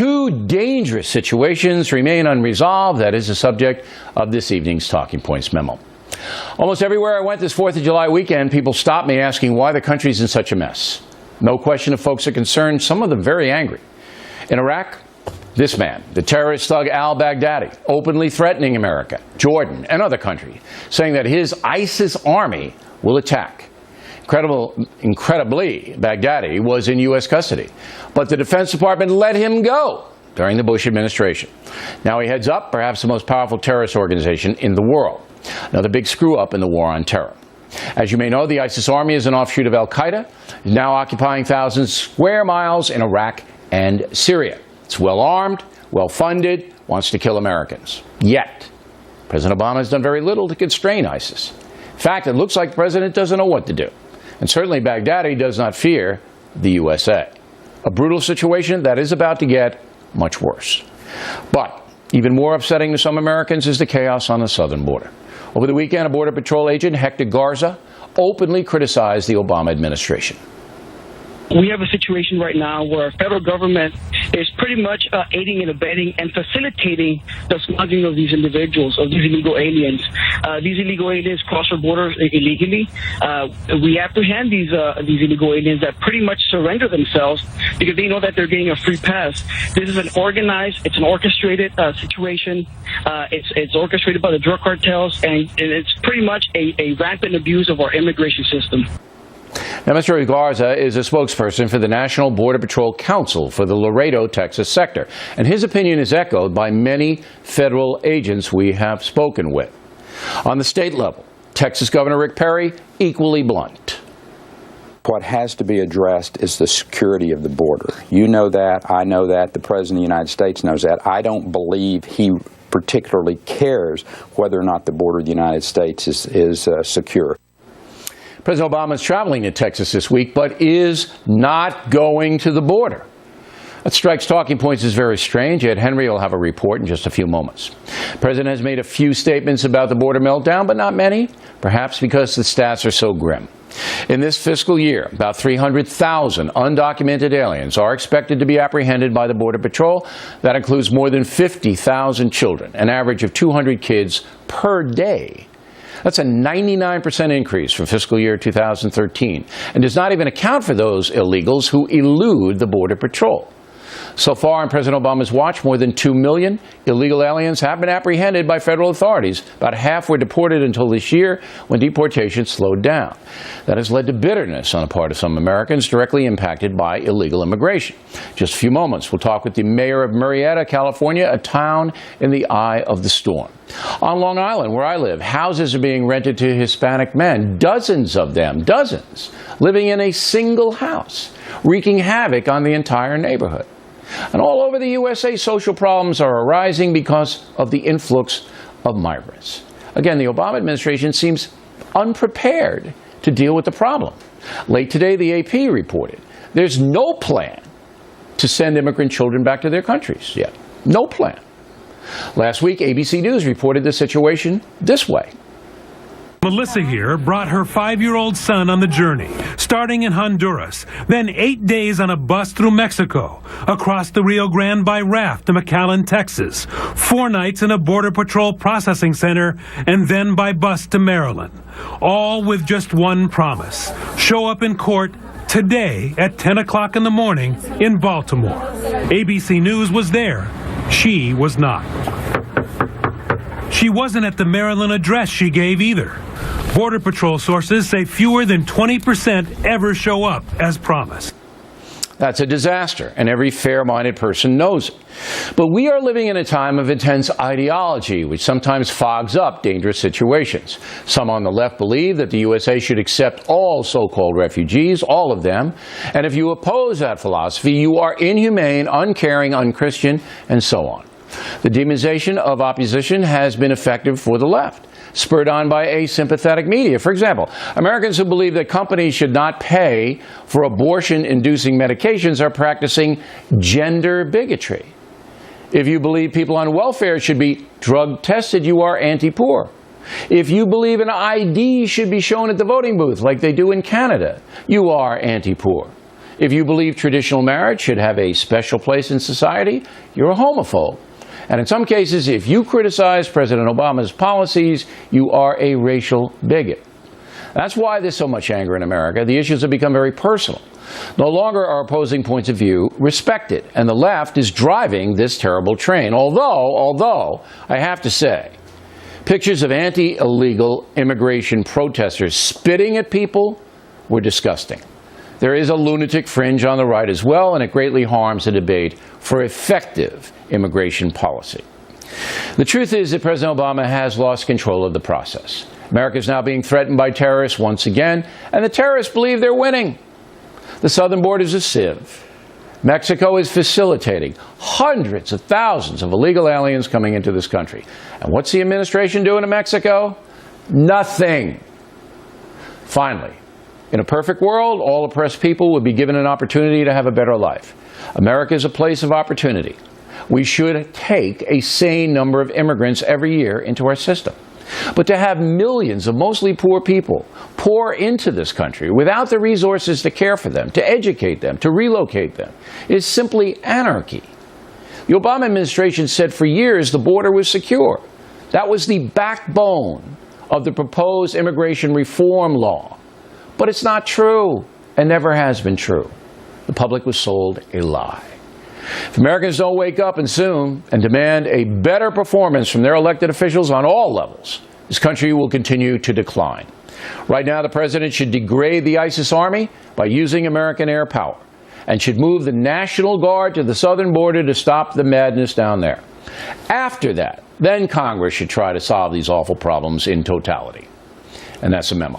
Two dangerous situations remain unresolved. That is the subject of this evening's Talking Points memo. Almost everywhere I went this 4th of July weekend, people stopped me asking why the country's in such a mess. No question if folks are concerned, some of them very angry. In Iraq, this man, the terrorist thug al-Baghdadi, openly threatening America, Jordan, and other countries, saying that his ISIS army will attack. Incredibly, Baghdadi was in U.S. custody, but the Defense Department let him go during the Bush administration. Now he heads up perhaps the most powerful terrorist organization in the world. Another big screw-up in the war on terror. As you may know, the ISIS army is an offshoot of al-Qaeda, now occupying thousands of square miles in Iraq and Syria. It's well-armed, well-funded, wants to kill Americans. Yet, President Obama has done very little to constrain ISIS. In fact, it looks like the president doesn't know what to do. And certainly Baghdadi does not fear the USA. A brutal situation that is about to get much worse. But even more upsetting to some Americans is the chaos on the southern border. Over the weekend, a Border Patrol agent, Hector Garza, openly criticized the Obama administration. We have a situation right now where federal government is pretty much aiding and abetting and facilitating the smuggling of these individuals, of these illegal aliens. These illegal aliens cross our borders illegally. We apprehend these illegal aliens that pretty much surrender themselves because they know that they're getting a free pass. This is an organized, it's an orchestrated situation. It's orchestrated by the drug cartels, and it's pretty much a rampant abuse of our immigration system. Now, Mr. Garza is a spokesperson for the National Border Patrol Council for the Laredo, Texas sector, and his opinion is echoed by many federal agents we have spoken with. On the state level, Texas Governor Rick Perry, equally blunt. What has to be addressed is the security of the border. You know that, I know that, the President of the United States knows that. I don't believe he particularly cares whether or not the border of the United States is secure. President Obama is traveling to Texas this week, but is not going to the border. That strikes talking points as very strange. Ed Henry will have a report in just a few moments. The president has made a few statements about the border meltdown, but not many, perhaps because the stats are so grim. In this fiscal year, about 300,000 undocumented aliens are expected to be apprehended by the Border Patrol. That includes more than 50,000 children, an average of 200 kids per day. That's a 99% increase from fiscal year 2013, and does not even account for those illegals who elude the Border Patrol. So far on President Obama's watch, more than 2 million illegal aliens have been apprehended by federal authorities. About half were deported until this year, when deportation slowed down. That has led to bitterness on the part of some Americans directly impacted by illegal immigration. Just a few moments, we'll talk with the mayor of Murrieta, California, a town in the eye of the storm. On Long Island, where I live, houses are being rented to Hispanic men, dozens of them, dozens, living in a single house, wreaking havoc on the entire neighborhood. And all over the USA, social problems are arising because of the influx of migrants. Again, the Obama administration seems unprepared to deal with the problem. Late today, the AP reported there's no plan to send immigrant children back to their countries yet. No plan. Last week, ABC News reported the situation this way. Melissa here brought her 5-year-old son on the journey, starting in Honduras, then 8 days on a bus through Mexico, across the Rio Grande by raft to McAllen, Texas, 4 nights in a Border Patrol processing center, and then by bus to Maryland. All with just one promise: show up in court today at 10 o'clock in the morning in Baltimore. ABC News was there. She was not. She wasn't at the Maryland address she gave either. Border Patrol sources say fewer than 20% ever show up as promised. That's a disaster, and every fair-minded person knows it. But we are living in a time of intense ideology, which sometimes fogs up dangerous situations. Some on the left believe that the USA should accept all so-called refugees, all of them, and if you oppose that philosophy, you are inhumane, uncaring, unchristian, and so on. The demonization of opposition has been effective for the left, spurred on by asympathetic media. For example, Americans who believe that companies should not pay for abortion-inducing medications are practicing gender bigotry. If you believe people on welfare should be drug-tested, you are anti-poor. If you believe an ID should be shown at the voting booth, like they do in Canada, you are anti-poor. If you believe traditional marriage should have a special place in society, you're a homophobe. And in some cases, if you criticize President Obama's policies, you are a racial bigot. That's why there's so much anger in America. The issues have become very personal. No longer are opposing points of view respected, and the left is driving this terrible train. Although, I have to say, pictures of anti-illegal immigration protesters spitting at people were disgusting. There is a lunatic fringe on the right as well, and it greatly harms the debate for effective immigration policy. The truth is that President Obama has lost control of the process. America is now being threatened by terrorists once again, and the terrorists believe they're winning. The southern border is a sieve. Mexico is facilitating hundreds of thousands of illegal aliens coming into this country. And what's the administration doing in Mexico? Nothing. Finally, in a perfect world, all oppressed people would be given an opportunity to have a better life. America is a place of opportunity. We should take a sane number of immigrants every year into our system. But to have millions of mostly poor people pour into this country without the resources to care for them, to educate them, to relocate them, is simply anarchy. The Obama administration said for years the border was secure. That was the backbone of the proposed immigration reform law. But it's not true, and never has been true. The public was sold a lie. If Americans don't wake up and soon and demand a better performance from their elected officials on all levels, this country will continue to decline. Right now, the president should degrade the ISIS army by using American air power and should move the National Guard to the southern border to stop the madness down there. After that, then Congress should try to solve these awful problems in totality. And that's a memo.